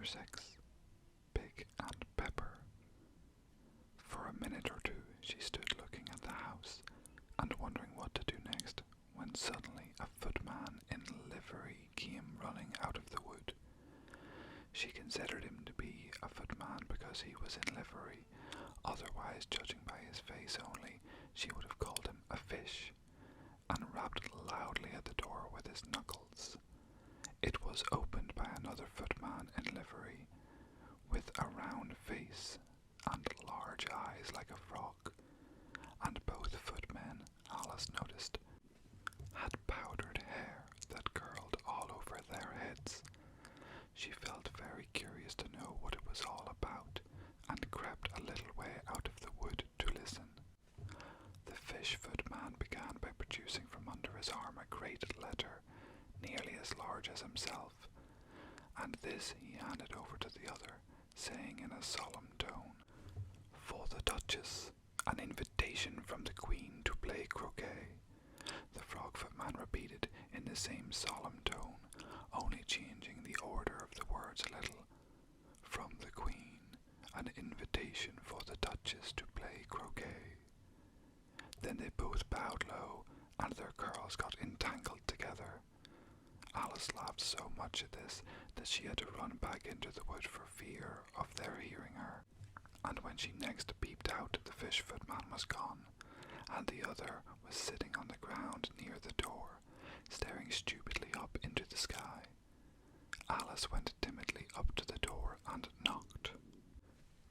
Chapter 6. Pig and Pepper. For a minute or two she stood looking at the house and wondering what to do next, when suddenly a footman in livery came running out of the wood. She considered him to be a footman because he was in livery, otherwise, judging by his face only, she would have called him a fish, and rapped loudly at the door with his knuckles. It was opened by another footman in livery, with a round face and large eyes like a frog, and both footmen, Alice noticed, had powdered hair that curled all over their heads. She felt very curious to know what it was all about, and crept a little way out of the wood to listen. The fish footman began by producing from under his arm a great letter, nearly as large as himself, and this he handed over to the other, saying in a solemn tone, "For the Duchess, an invitation from the Queen to play croquet." The frog footman repeated in the same solemn tone, only changing the order of the words a little. "From the Queen, an invitation for the Duchess to play croquet." Then they both bowed low, and their curls got entangled together. Alice laughed so much at this that she had to run back into the wood for fear of their hearing her, and when she next peeped out, the fish footman was gone, and the other was sitting on the ground near the door, staring stupidly up into the sky. Alice went timidly up to the door and knocked.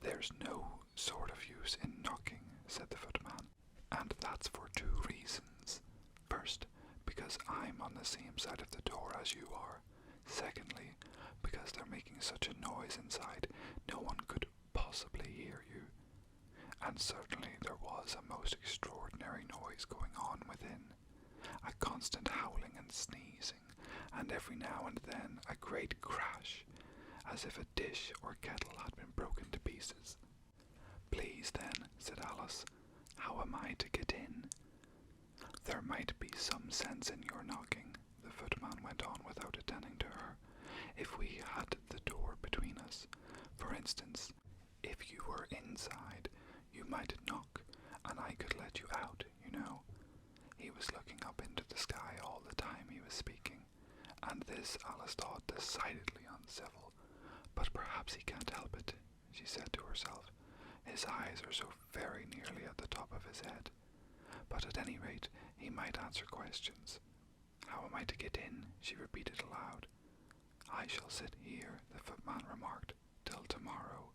"There's no sort of use in knocking," said the footman, "and that's for two reasons. First, because I'm on the same side of the door as you are. Secondly, because they're making such a noise inside, no one could possibly hear you." And certainly there was a most extraordinary noise going on within, a constant howling and sneezing, and every now and then a great crash, as if a dish or kettle had been broken to pieces. "Please then," said Alice, "how am I to get in?" "There might be some sense in your knocking," the footman went on without attending to her, "if we had the door between us. For instance, if you were inside, you might knock, and I could let you out, you know." He was looking up into the sky all the time he was speaking, and this Alice thought decidedly uncivil. "But perhaps he can't help it," she said to herself. "His eyes are so very nearly at the top of his head. But at any rate, he might answer questions. How am I to get in?" she repeated aloud. "I shall sit here," the footman remarked, "till tomorrow."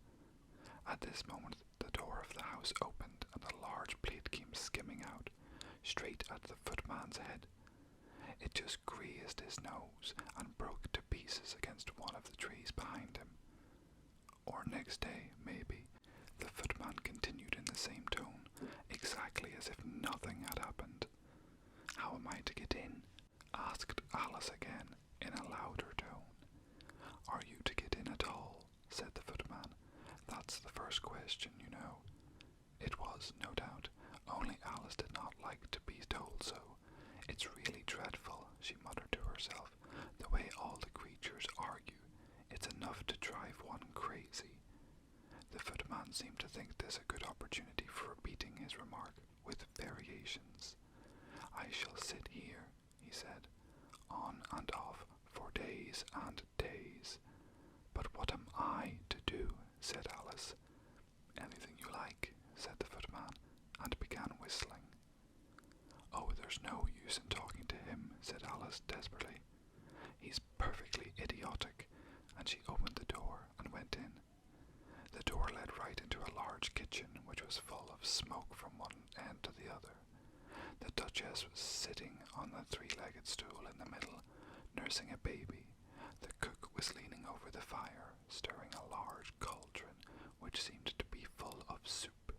At this moment the door of the house opened, and a large plate came skimming out, straight at the footman's head. It just grazed his nose and broke to pieces against one of the trees behind him. Or next day, maybe, the footman continued in the same tone, exactly as if nothing had happened. "How am I to get in?" asked Alice again, in a louder tone. "Are you to get in at all?" said the footman. "That's the first question, you know." It was, no doubt, only Alice did not like to be told so. "It's really dreadful," she muttered to herself, "the way all the creatures argue. It's enough to drive one crazy." The footman seemed to think this a good opportunity for repeating his remark, with variations. "I shall sit here," he said, "on and off, for days and days." "But what am I to do?" said Alice. "Anything you like," said the footman, and began whistling. "Oh, there's no use in talking to him," said Alice desperately. "He's perfectly idiotic," and she opened the door and went in. The door led right into a large kitchen, which was full of smoke from one end to the other. The Duchess was sitting on the three-legged stool in the middle, nursing a baby. The cook was leaning over the fire, stirring a large cauldron, which seemed to be full of soup.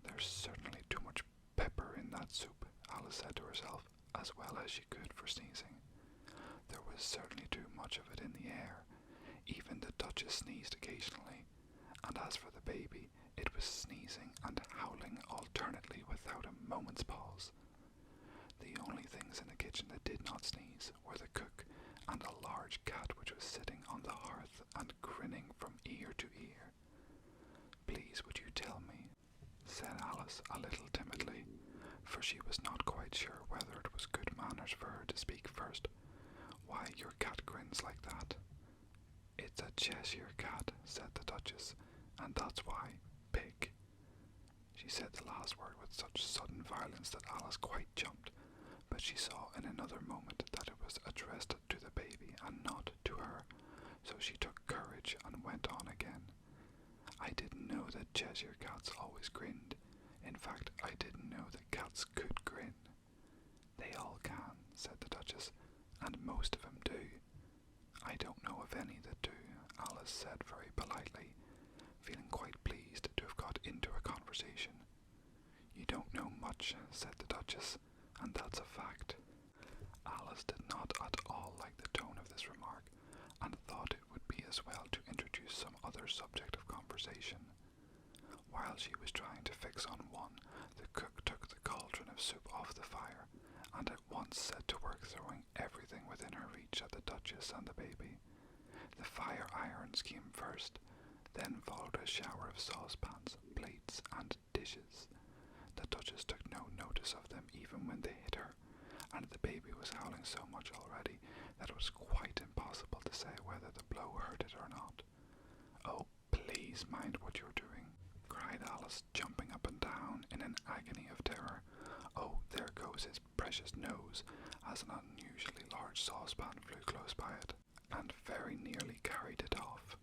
"There's certainly too much pepper in that soup," Alice said to herself, as well as she could for sneezing. There was certainly too much of it in the air. Even the Duchess sneezed occasionally, and as for the baby, it was sneezing and howling alternately without a moment's pause. The only things in the kitchen that did not sneeze were the cook and a large cat which was was sitting on the hearth and grinning from ear to ear. "Please, would you tell me," said Alice a little timidly, for she was not quite sure whether it was good manners for her to speak first, "why your cat grins like that?" "It's a Cheshire cat," said the Duchess, "and that's why. Pig." She said the last word with such sudden violence that Alice quite jumped, but she saw in another moment that it was addressed to the baby and not to her, so she took courage and went on again. "I didn't know that Cheshire cats always grinned. In fact, I didn't know that cats could grin." "They all can," said the Duchess, "and most of 'em do." "I don't know of any that do," Alice said very politely, feeling quite pleased to have got into a conversation. "You don't know much," said the Duchess, "and that's a fact." Alice did not at all like the tone of this remark, and thought it would be as well to introduce some other subject of conversation. While she was trying to fix on one, the cook took the cauldron of soup off the fire, and at once set to work throwing everything within her reach at the Duchess and the baby. The fire irons came first, then followed a shower of saucepans, plates, and dishes. The Duchess took no notice of them even when they hit her, and the baby was howling so much already that it was quite impossible to say whether the blow hurt it or not. "Oh, please mind what you're doing," cried Alice, jumping up and down in an agony of terror. "Oh, there goes his precious nose," as an unusually large saucepan flew close by it, and very nearly carried it off.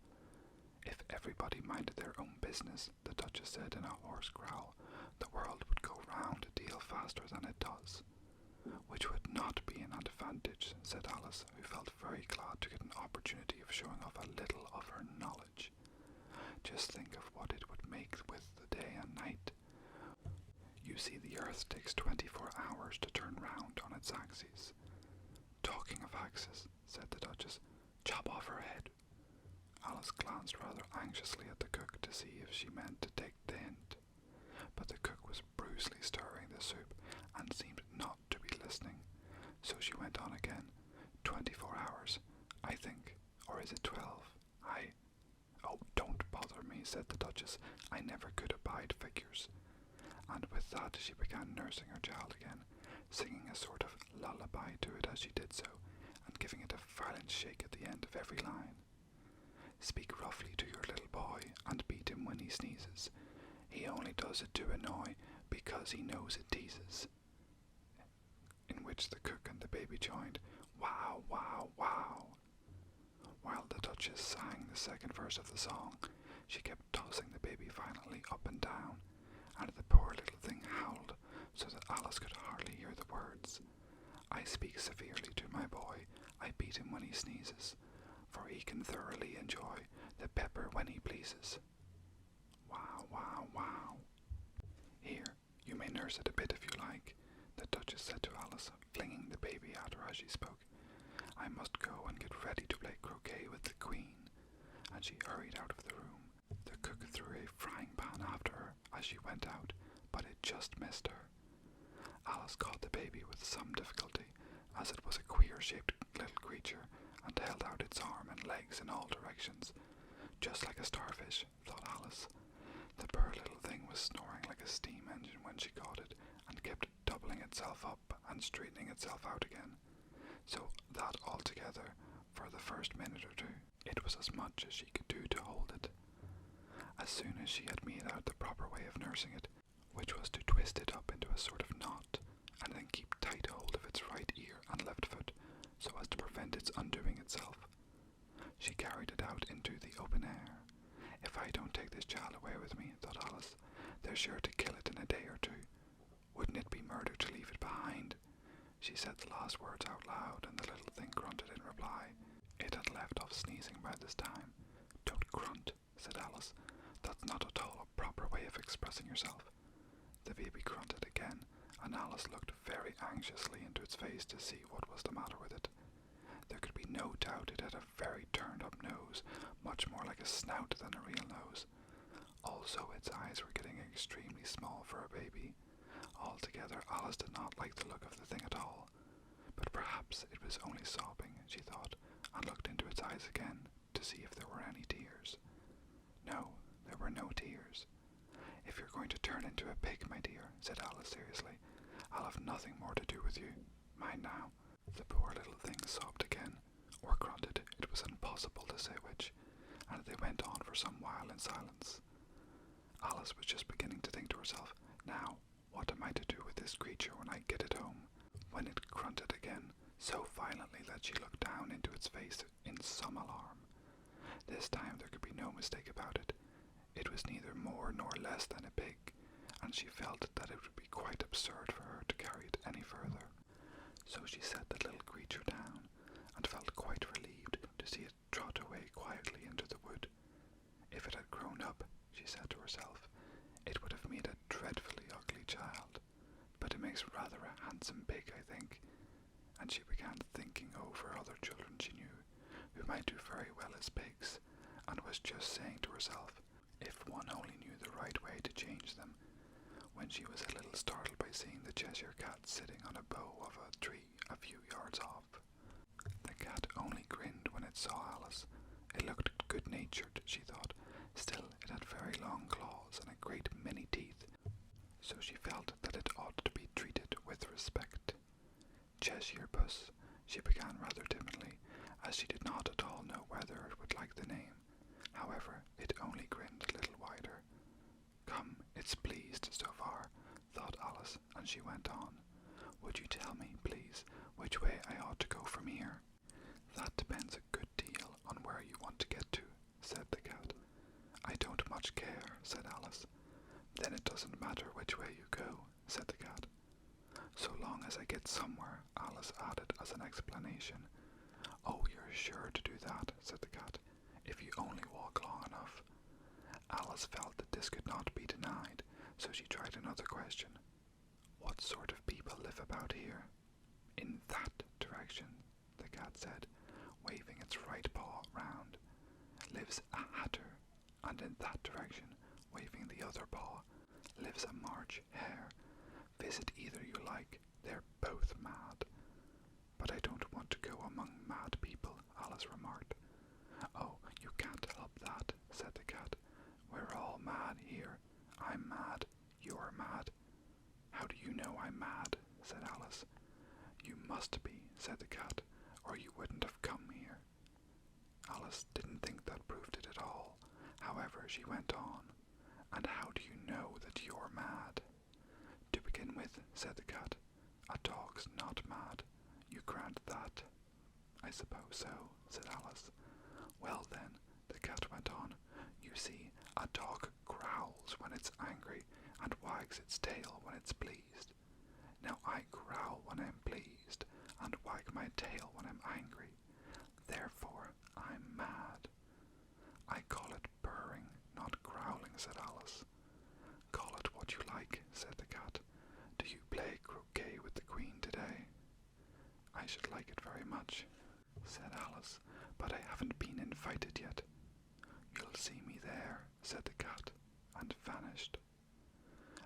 "If everybody minded their own business," the Duchess said in a hoarse growl, "the world would go round a deal faster than it does." "Which would not be an advantage," said Alice, who felt very glad to get an opportunity of showing off a little of her knowledge. "Just think of what it would make with the day and night. You see, the earth takes 24 hours to turn round on its axis." "Talking of axes," said the Duchess, "chop off her head." Alice glanced rather anxiously at the cook to see if she meant to take the hint, but the cook was brusquely stirring the soup and seemed not to be listening, so she went on again. 24 hours, I think, or is it 12? Oh, don't bother me," said the Duchess, "I never could abide figures." And with that she began nursing her child again, singing a sort of lullaby to it as she did so, and giving it a violent shake at the end of every line. "Speak roughly to your little boy, and beat him when he sneezes. He only does it to annoy, because he knows it teases." In which the cook and the baby joined, "Wow, wow, wow." While the Duchess sang the second verse of the song, she kept tossing the baby violently up and down, and the poor little thing howled so that Alice could hardly hear the words. "I speak severely to my boy, I beat him when he sneezes, for he can thoroughly enjoy the pepper when he pleases." Wow, wow, wow. "Here, you may nurse it a bit if you like," the Duchess said to Alice, flinging the baby at her as she spoke. "I must go and get ready to play croquet with the Queen," and she hurried out of the room. The cook threw a frying pan after her as she went out, but it just missed her. Alice caught the baby with some difficulty, as it was a queer-shaped little creature, and held out its arm and legs in all directions. "Just like a starfish," thought Alice. The poor little thing was snoring like a steam engine when she caught it, and kept doubling itself up and straightening itself out again, so that altogether, for the first minute or two, it was as much as she could do to hold it. As soon as she had made out the proper way of nursing it, which was to twist it up into a sort of knot, and then keep tight hold of its right ear and left foot, so as to prevent its undoing itself, she carried it out into the open air. "If I don't take this child away with me," thought Alice, "they're sure to kill it in a day or two. Wouldn't it be murder to leave it behind?" She said the last words out loud, and the little thing grunted in reply. It had left off sneezing by this time. "Don't grunt," said Alice. "That's not at all a proper way of expressing yourself." The baby grunted again, and Alice looked very anxiously into its face to see what was the matter with it. There could be no doubt it had a very turned-up nose, much more like a snout than a real nose. Also, its eyes were getting extremely small for a baby. Altogether, Alice did not like the look of the thing at all. But perhaps it was only sobbing, she thought, and looked into its its eyes again to see if there were any tears. No, there were no tears. "If you're going to turn into a pig, my dear," said Alice seriously, "I'll have nothing more to do with you. Mind now." The poor little thing sobbed again, or grunted, it was impossible to say which, and they went on for some while in silence. Alice was just beginning to think to herself, "Now, what am I to do with this creature when I get it home?" when it grunted again, so violently that she looked down into its face in some alarm. This time there could be no mistake about it. It was neither more nor less than a pig, and she felt that it would be quite absurd for her to carry it any further. So she set the little creature down, and felt quite relieved to see it trot away quietly into the wood. If it had grown up, she said to herself, it would have made a dreadfully ugly child, but it makes rather a handsome pig, I think. And she began thinking over other children she knew, who might do very well as pigs, and was just saying to herself, if one only knew the right way to change them, when she was a little startled by seeing the Cheshire Cat sitting on a bough of a tree a few yards off. The cat only grinned when it saw Alice. It looked good-natured, she thought. Still, it had very long claws and a great many teeth, so she felt that it ought to be treated with respect. "Cheshire Puss," she began rather timidly, as she did not at all know whether it would like the name. However, it only grinned a little wider. "Come, it's pleased so far," thought Alice, and she went on. "Would you tell me, please, which way I ought to go from here?" "That depends a good deal on where you want to get to," said the cat. "I don't much care," said Alice. "Then it doesn't matter which way you go," said the cat. "So long as I get somewhere," Alice added as an explanation. "Oh, you're sure to do that," said the cat, "if you only walk long enough." Alice felt that this could not be denied, so she tried another question. "What sort of people live about here?" "In that direction," the cat said, waving its right paw round, "lives a hatter, and in that direction, waving the other paw, lives a March hare. Visit either you like, they're both mad." "But I don't want to go among mad people," Alice remarked. "Oh, you can't help that," said the cat. "We're all mad here. I'm mad, you're mad." "How do you know I'm mad?" said Alice. "You must be," said the cat, "or you wouldn't have come here." Alice didn't think that proved it at all. However, she went on. "And how do you know that you're mad?" "To begin with," said the cat, "a dog's not mad. You grant that?" "I suppose so," said Alice. "Well then," the cat went on, "you see, a dog growls when it's angry and wags its tail when it's pleased. Now I growl when I'm pleased and wag my tail when I'm angry. Therefore I'm mad." "I call it purring, not growling," said Alice. "Call it what you like," said the cat. "Do you play croquet with the Queen today?" "I should like it very much," said Alice, "but I haven't been invited yet." "You'll see me there," said the cat, and vanished.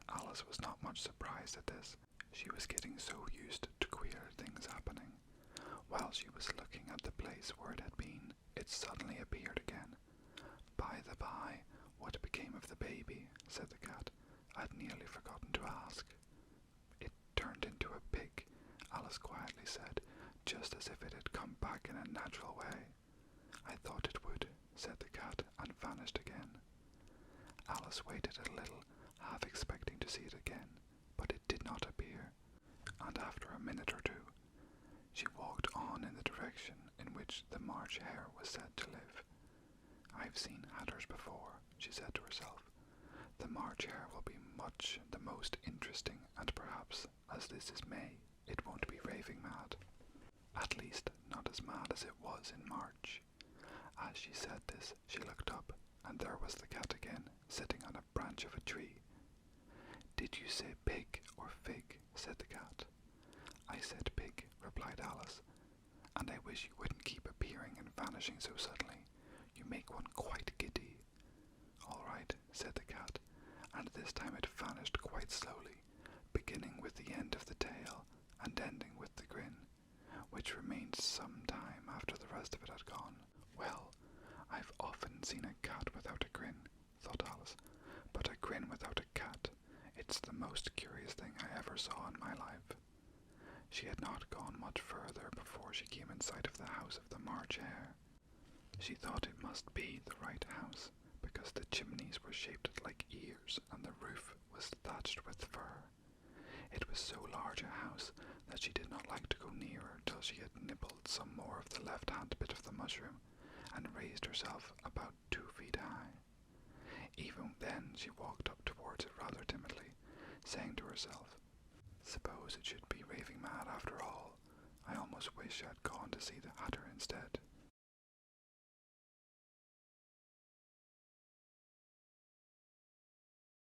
Alice was not much surprised at this. She was getting so used to queer things happening. While she was looking at the place where it had been, it suddenly appeared again. "By the by, what became of the baby?" said the cat. "I'd nearly forgotten to ask." "It turned into a pig," Alice quietly said, just as if it had come back in a natural way. "I thought it would," said the cat, and vanished again. Alice waited a little, half expecting to see it again, but it did not appear, and after a minute or two, she walked on in the direction in which the March hare was said to live. "I've seen hatters before," she said to herself. "The March hare will be much the most interesting, and perhaps, as this is May, it won't be raving mad. At least, not as mad as it was in March." As she said this, she looked up, and there was the cat again, sitting on a branch of a tree. "Did you say pig or fig?" said the cat. "I said pig," replied Alice, "and I wish you wouldn't keep appearing and vanishing so suddenly. You make one quite giddy." "All right," said the cat, and this time it vanished quite slowly, beginning with the end of the tail and ending with the grin, which remained some time after the rest of it had gone. Well, I've often seen a cat without a grin, thought Alice, but a grin without a cat, it's the most curious thing I ever saw in my life. She had not gone much further before she came in sight of the house of the March Hare. She thought it must be the right house, because the chimneys were shaped like ears and the roof was thatched with fur. It was so large a house that she did not like to go nearer till she had nibbled some more of the left-hand bit of the mushroom and raised herself about 2 feet high. Even then she walked up towards it rather timidly, saying to herself, "Suppose it should be raving mad after all. I almost wish I had gone to see the Hatter instead."